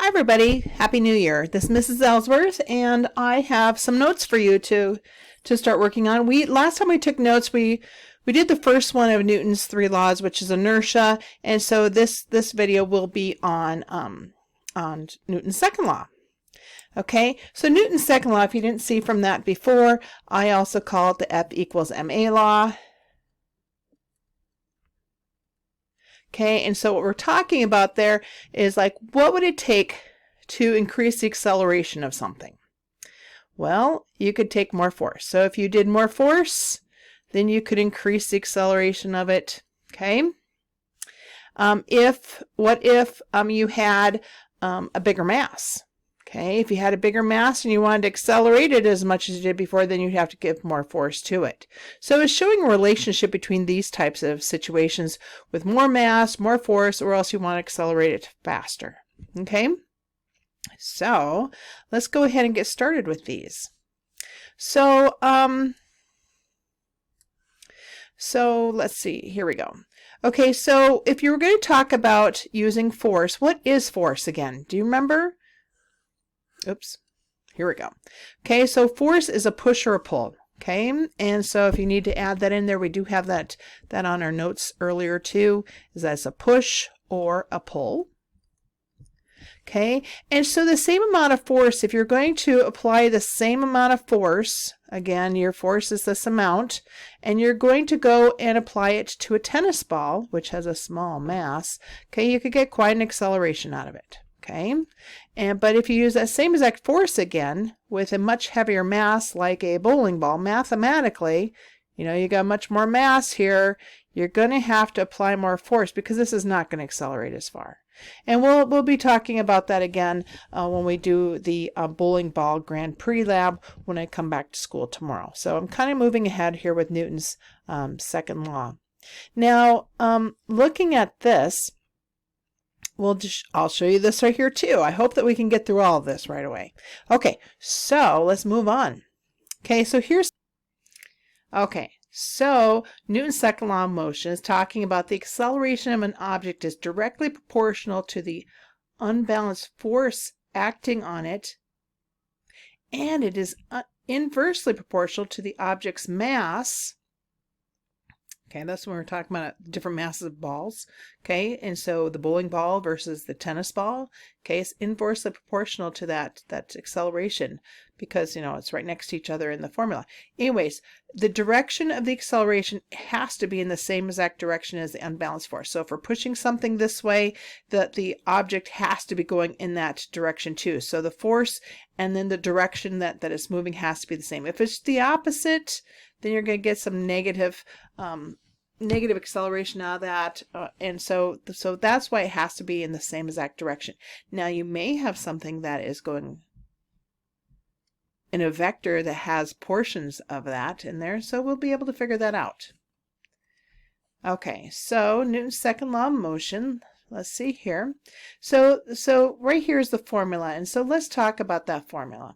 Hi everybody, Happy New Year. This is Mrs. Ellsworth and I have some notes for you to start working on. Last time we took notes we did the first one of Newton's three laws, which is inertia, and so this video will be on Newton's second law. Okay, so Newton's second law, if you didn't see from that before, I also call it the F equals ma law. Okay, and so what we're talking about there is like, what would it take to increase the acceleration of something? Well, you could take more force. So if you did more force, then you could increase the acceleration of it. Okay. What if you had a bigger mass? Okay, if you had a bigger mass and you wanted to accelerate it as much as you did before, then you'd have to give more force to it. So it's showing a relationship between these types of situations with more mass, more force, or else you want to accelerate it faster. Okay, so let's go ahead and get started with these. So let's see, here we go. Okay, so if you were going to talk about using force, what is force again? Do you remember? Oops, here we go. Okay, so force is a push or a pull. Okay, and so if you need to add that in there, we do have that on our notes earlier too, is that's a push or a pull. Okay, and so the same amount of force, if you're going to apply the same amount of force, again, your force is this amount, and you're going to go and apply it to a tennis ball, which has a small mass, okay, you could get quite an acceleration out of it. Okay, but if you use that same exact force again with a much heavier mass like a bowling ball, mathematically, you got much more mass here, you're going to have to apply more force because this is not going to accelerate as far. And we'll be talking about that again when we do the bowling ball Grand Prix lab when I come back to school tomorrow. So I'm kind of moving ahead here with Newton's second law. Now, looking at this, I'll show you this right here too. I hope that we can get through all of this right away. Okay, so let's move on. Okay, so Newton's second law of motion is talking about the acceleration of an object is directly proportional to the unbalanced force acting on it, and it is inversely proportional to the object's mass. Okay, that's when we're talking about different masses of balls. Okay, and so the bowling ball versus the tennis ball, okay, it's inversely proportional to that acceleration because, it's right next to each other in the formula. Anyways, the direction of the acceleration has to be in the same exact direction as the unbalanced force. So if we're pushing something this way, the object has to be going in that direction too. So the force and then the direction that it's moving has to be the same. If it's the opposite, then you're going to get some negative acceleration out of that, and so that's why it has to be in the same exact direction. Now you may have something that is going in a vector that has portions of that in there, so we'll be able to figure that out. Okay, so Newton's second law of motion, let's see here. So right here is the formula, and so let's talk about that formula.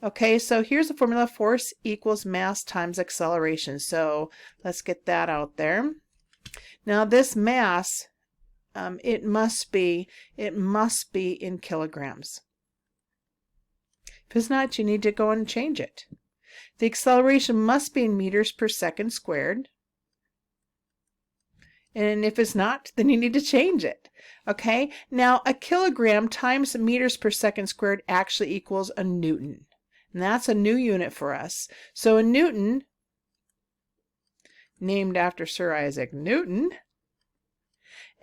Okay, so here's the formula: force equals mass times acceleration. So let's get that out there. Now this mass, it must be in kilograms. If it's not, you need to go and change it. The acceleration must be in meters per second squared. And if it's not, then you need to change it. Okay, now a kilogram times meters per second squared actually equals a newton. And that's a new unit for us. So a newton, named after Sir Isaac Newton,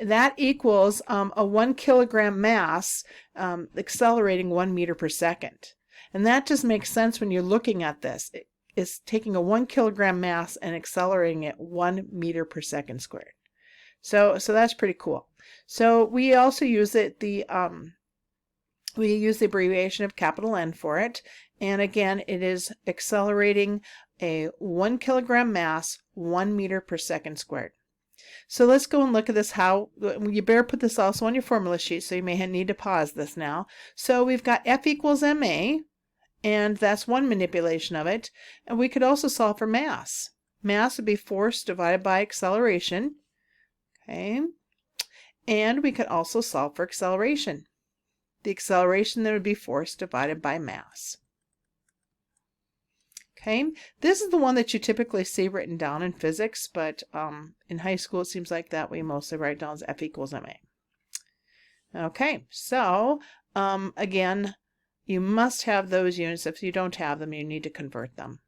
that equals a 1 kilogram mass accelerating 1 meter per second. And that just makes sense when you're looking at this. It's taking a 1 kilogram mass and accelerating it 1 meter per second squared. So that's pretty cool. So we also use we use the abbreviation of capital N for it. And again, it is accelerating a 1 kilogram mass 1 meter per second squared. So let's go and look at this. You better put this also on your formula sheet, so you may need to pause this now. So we've got F equals ma, and that's one manipulation of it. And we could also solve for mass. Mass would be force divided by acceleration. Okay, and we could also solve for acceleration. the acceleration then would be force divided by mass. Okay, this is the one that you typically see written down in physics, but in high school it seems like that we mostly write down as F equals ma. Okay, so again, you must have those units. If you don't have them, you need to convert them.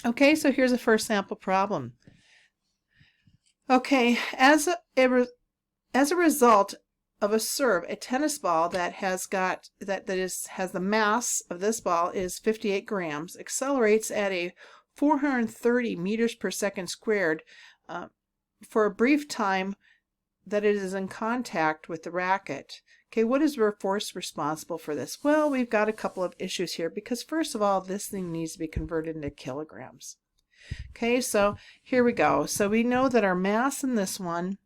Okay, so here's a first sample problem. Okay, as a result of a serve, a tennis ball that has the mass of this ball is 58 grams, accelerates at a 430 meters per second squared for a brief time that it is in contact with the racket. Okay, what is the force responsible for this? Well, we've got a couple of issues here because first of all, this thing needs to be converted into kilograms. Okay, so here we go. So we know that our mass in this one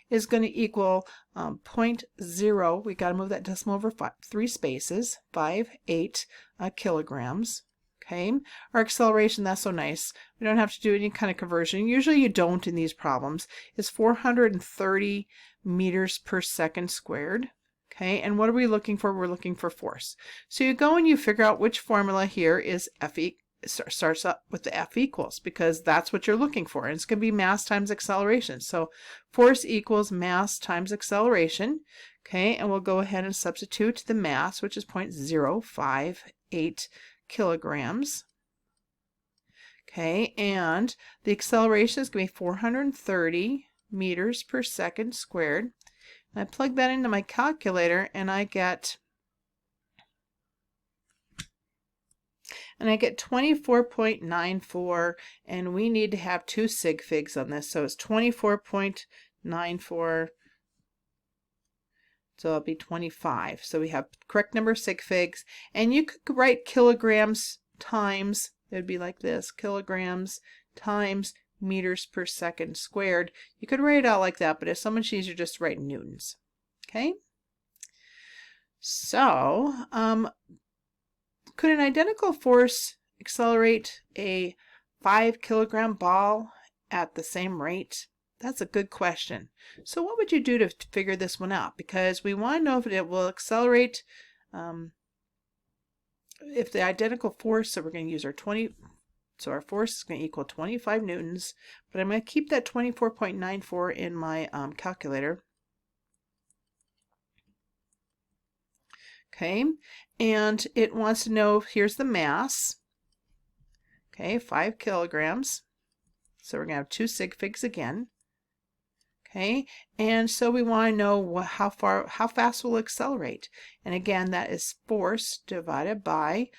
is going to equal 0.0. We got to move that decimal over 3 spaces, 58 kilograms. Okay, our acceleration, that's so nice. We don't have to do any kind of conversion. Usually you don't in these problems. Is 430 meters per second squared. Okay, and what are we looking for? We're looking for force. So you go and you figure out which formula here is starts up with the F equals, because that's what you're looking for. And it's going to be mass times acceleration. So force equals mass times acceleration. Okay, and we'll go ahead and substitute the mass, which is 0.058 kilograms. Okay, and the acceleration is going to be 430 meters per second squared. And I plug that into my calculator and I get 24.94, and we need to have 2 sig figs on this, so it's 24.94, so it'll be 25. So we have correct number of sig figs, and you could write kilograms times, it would be like this, kilograms times meters per second squared. You could write it out like that, but it's so much easier just to write newtons. Okay, so could an identical force accelerate a 5 kilogram ball at the same rate? That's a good question. So what would you do to figure this one out? Because we want to know if it will accelerate, if the identical force, so we're going to use our 20, so our force is going to equal 25 newtons, but I'm going to keep that 24.94 in my calculator. Okay, and it wants to know, here's the mass, okay, 5 kilograms, so we're going to have 2 sig figs again, okay, and so we want to know how fast will it accelerate, and again, that is force divided by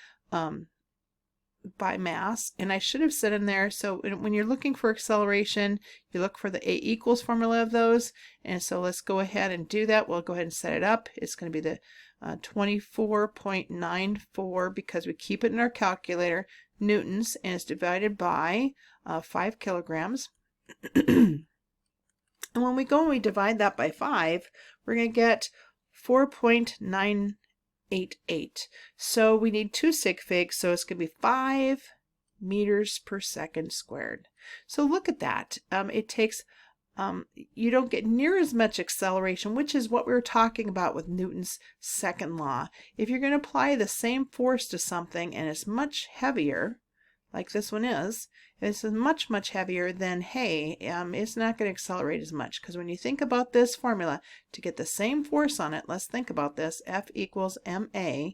mass, and I should have said in there, so when you're looking for acceleration, you look for the A equals formula of those, and so let's go ahead and do that. We'll go ahead and set it up. It's going to be the 24.94, because we keep it in our calculator, newtons, and it's divided by 5 kilograms. And when we go and we divide that by 5, we're going to get 4.988. So we need 2 sig figs, so it's going to be 5 meters per second squared. So look at that. It takes you don't get near as much acceleration, which is what we were talking about with Newton's second law. If you're going to apply the same force to something and it's much heavier, like this one is, it's much, much heavier, then hey, it's not going to accelerate as much. Because when you think about this formula, to get the same force on it, let's think about this, F equals ma.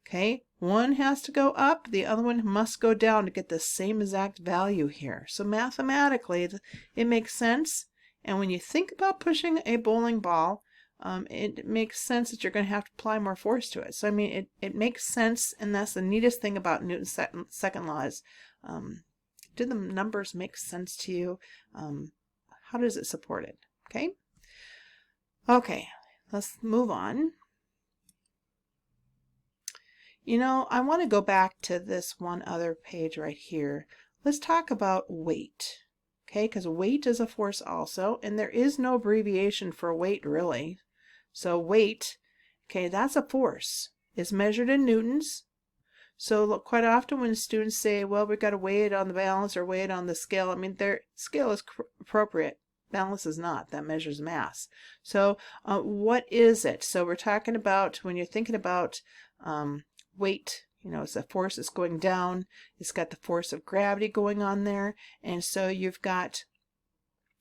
Okay, one has to go up, the other one must go down to get the same exact value here. So mathematically, it makes sense. And when you think about pushing a bowling ball, it makes sense that you're going to have to apply more force to it. So I mean, it makes sense, and that's the neatest thing about Newton's second law is, do the numbers make sense to you? How does it support it? Okay. Okay, let's move on. You know, I want to go back to this one other page right here. Let's talk about weight. Okay, because weight is a force also, and there is no abbreviation for weight really. So weight, okay, that's a force. It's measured in newtons. So look, quite often when students say, well, we've got to weigh it on the balance or weigh it on the scale, I mean, their scale is appropriate. Balance is not. That measures mass. So what is it? So we're talking about, when you're thinking about weight, you know, it's a force that's going down. It's got the force of gravity going on there. And so you've got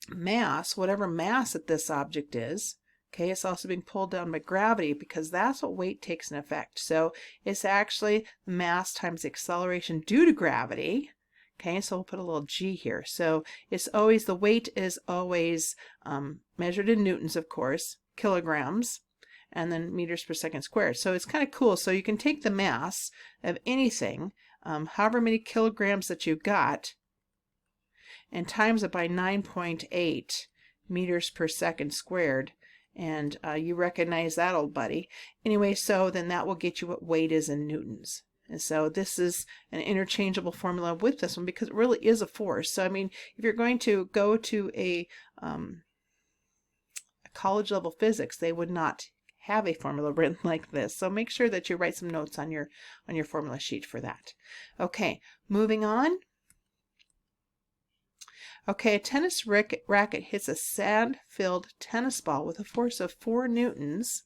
mass, whatever mass that this object is. Okay, it's also being pulled down by gravity because that's what weight takes in effect. So it's actually mass times the acceleration due to gravity. Okay, so we'll put a little g here. So it's always, the weight is always measured in newtons, of course, kilograms, and then meters per second squared. So it's kind of cool. So you can take the mass of anything, however many kilograms that you've got, and times it by 9.8 meters per second squared. And you recognize that, old buddy. Anyway, so then that will get you what weight is in newtons. And so this is an interchangeable formula with this one because it really is a force. So I mean, if you're going to go to a college level physics, they would not have a formula written like this. So make sure that you write some notes on your formula sheet for that. Okay, moving on. Okay, a tennis racket hits a sand-filled tennis ball with a force of 4 newtons.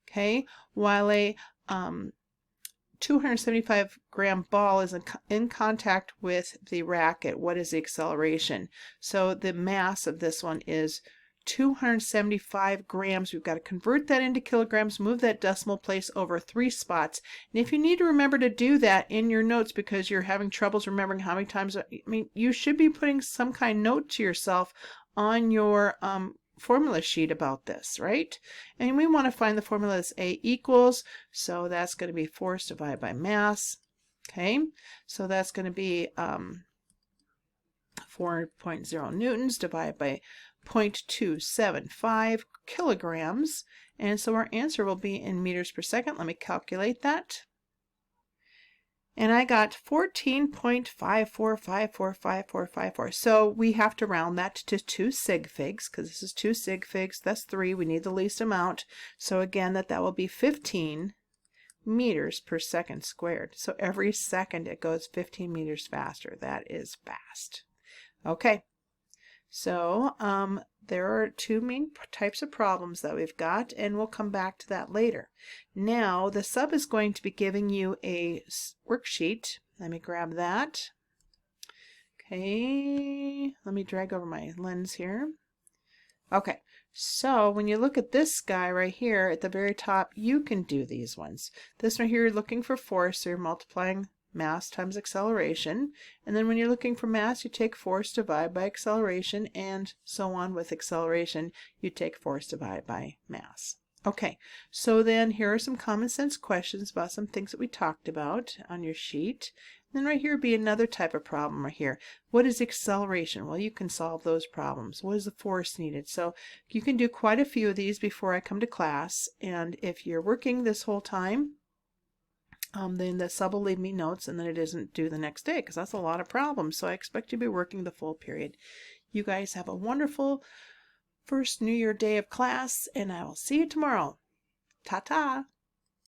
Okay, while a 275-gram ball is in contact with the racket, what is the acceleration? So the mass of this one is 275 grams. We've got to convert that into kilograms, move that decimal place over 3 spots. And if you need to remember to do that in your notes because you're having troubles remembering how many times, I mean, you should be putting some kind of note to yourself on your formula sheet about this, right? And we want to find the formula that's A equals, so that's going to be force divided by mass. Okay, so that's going to be 4.0 newtons divided by 0.275 kilograms. And so our answer will be in meters per second. Let me calculate that. And I got 14.54545454. So we have to round that to 2 sig figs because this is 2 sig figs. That's 3. We need the least amount. So again, that will be 15 meters per second squared. So every second it goes 15 meters faster. That is fast. Okay. So there are 2 main types of problems that we've got, and we'll come back to that later. Now, the sub is going to be giving you a worksheet. Let me grab that. Okay, let me drag over my lens here. Okay, so when you look at this guy right here at the very top, you can do these ones. This one here, you're looking for force, so you're multiplying mass times acceleration, and then when you're looking for mass, you take force divided by acceleration, and so on with acceleration, you take force divided by mass. Okay, so then here are some common sense questions about some things that we talked about on your sheet. And then right here would be another type of problem right here. What is acceleration? Well, you can solve those problems. What is the force needed? So you can do quite a few of these before I come to class, and if you're working this whole time, then the sub will leave me notes, and then it isn't due the next day because that's a lot of problems. So I expect you to be working the full period. You guys have a wonderful first New Year day of class, and I will see you tomorrow. Ta-ta!